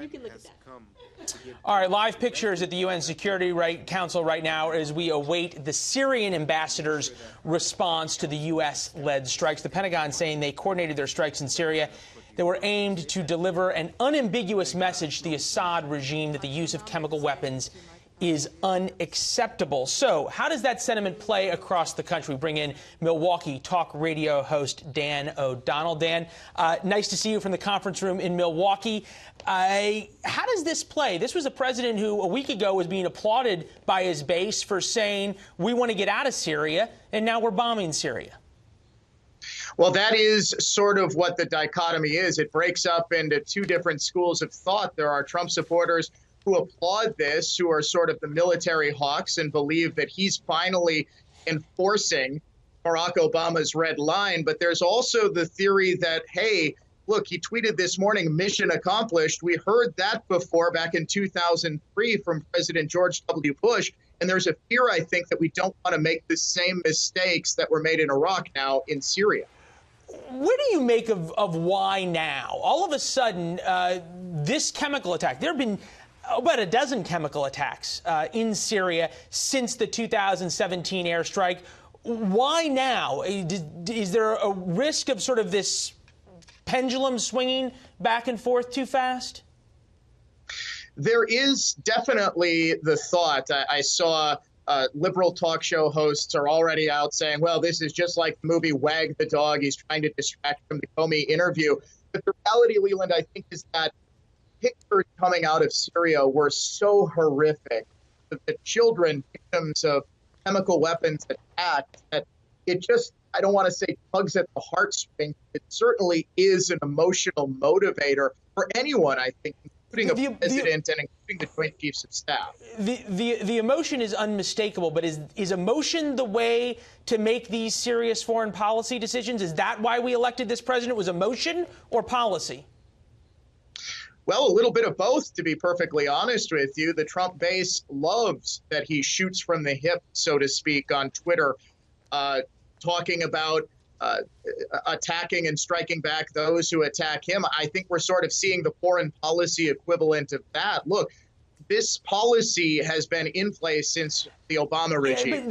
You can look at that. All right, live pictures at the UN Security Council right now as we await the Syrian ambassador's response to the U.S.-led strikes. The Pentagon saying they coordinated their strikes in Syria. They were aimed to deliver an unambiguous message to the Assad regime that the use of chemical weapons is unacceptable. So how does that sentiment play across the country? We bring in Milwaukee talk radio host Dan O'Donnell. Dan, nice to see you from the conference room in Milwaukee. How does this play? This was a president who a week ago was being applauded by his base for saying, we want to get out of Syria, and now we're bombing Syria. Well, that is sort of what the dichotomy is. It breaks up into two different schools of thought. There are Trump supporters who applaud this, who are sort of the military hawks and believe that he's finally enforcing Barack Obama's red line. But there's also the theory that, hey, look, he tweeted this morning, mission accomplished. We heard that before back in 2003 from President George W. Bush. And there's a fear, I think, that we don't want to make the same mistakes that were made in Iraq now in Syria. What do you make of why now? All of a sudden, this chemical attack, there have been about a dozen chemical attacks in Syria since the 2017 airstrike. Why now? Is there a risk of sort of this pendulum swinging back and forth too fast? There is definitely the thought. I saw liberal talk show hosts are already out saying, well, this is just like the movie Wag the Dog. He's trying to distract from the Comey interview. But the reality, Leland, I think, is that pictures coming out of Syria were so horrific. The children, victims of chemical weapons attacks, that it just, I don't want to say tugs at the heartstrings. It certainly is an emotional motivator for anyone, I think, including a president and including the Joint Chiefs of Staff. The emotion is unmistakable, but is emotion the way to make these serious foreign policy decisions? Is that why we elected this president? Was emotion or policy? Well, a little bit of both, to be perfectly honest with you. The Trump base loves that he shoots from the hip, so to speak, on Twitter, talking about attacking and striking back those who attack him. I think we're sort of seeing the foreign policy equivalent of that. Look, this policy has been in place since the Obama regime.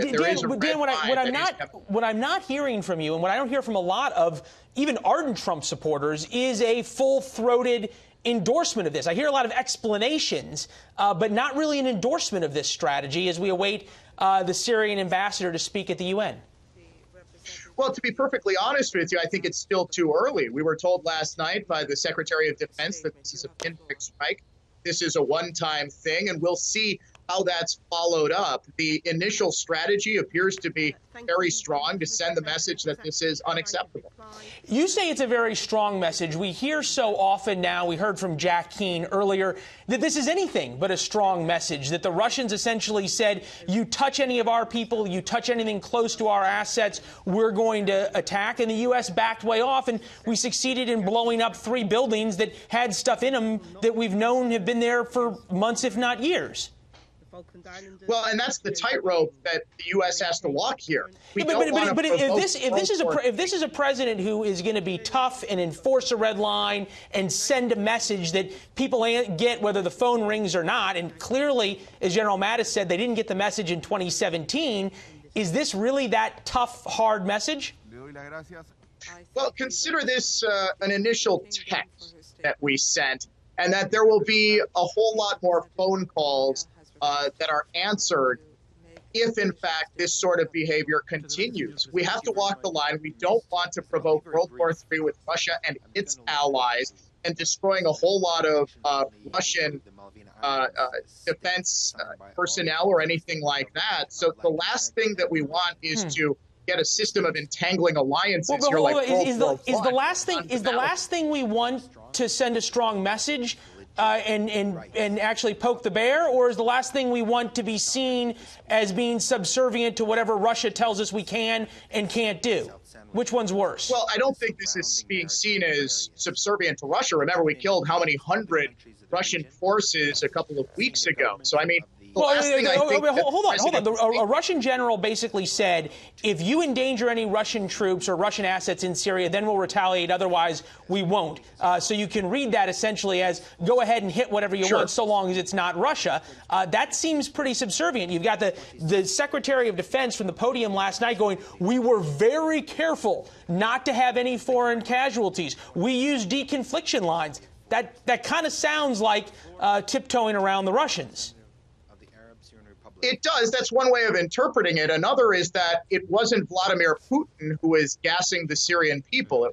What I'm not hearing from you, and what I don't hear from a lot of even ardent Trump supporters, is a full-throated endorsement of this. I hear a lot of explanations, but not really an endorsement of this strategy as we await the Syrian ambassador to speak at the UN. Well, to be perfectly honest with you, I think it's still too early. We were told last night by the Secretary of Defense that this is a pinprick strike. This is a one-time thing, and we'll see how that's followed up. The initial strategy appears to be very strong to send the message that this is unacceptable. You say it's a very strong message. We hear so often now, we heard from Jack Keane earlier, that this is anything but a strong message, that the Russians essentially said, you touch any of our people, you touch anything close to our assets, we're going to attack. And the U.S. backed way off, and we succeeded in blowing up 3 buildings that had stuff in them that we've known have been there for months, if not years. Well, and that's the tightrope that the U.S. has to walk here. But if this is a president who is going to be tough and enforce a red line and send a message that people get whether the phone rings or not, and clearly, as General Mattis said, they didn't get the message in 2017, is this really that tough, hard message? Well, consider this an initial text that we sent, and that there will be a whole lot more phone calls that are answered if, in fact, this sort of behavior continues. We have to walk the line. We don't want to provoke World War III with Russia and its allies and destroying a whole lot of Russian defense personnel or anything like that. So the last thing that we want is to get a system of entangling alliances. Is the last thing we want to send a strong message and actually poke the bear, or is the last thing we want to be seen as being subservient to whatever Russia tells us we can and can't do? Which one's worse? Well, I don't think this is being seen as subservient to Russia. Remember, we killed how many hundred Russian forces a couple of weeks ago. So, I mean, The last thing I think hold on. A Russian general basically said, if you endanger any Russian troops or Russian assets in Syria, then we'll retaliate. Otherwise, we won't. So you can read that essentially as go ahead and hit whatever you want, so long as it's not Russia. That seems pretty subservient. You've got the Secretary of Defense from the podium last night going, we were very careful not to have any foreign casualties. We used deconfliction lines. That kind of sounds like tiptoeing around the Russians. It does. That's one way of interpreting it. Another is that it wasn't Vladimir Putin who was gassing the Syrian people. It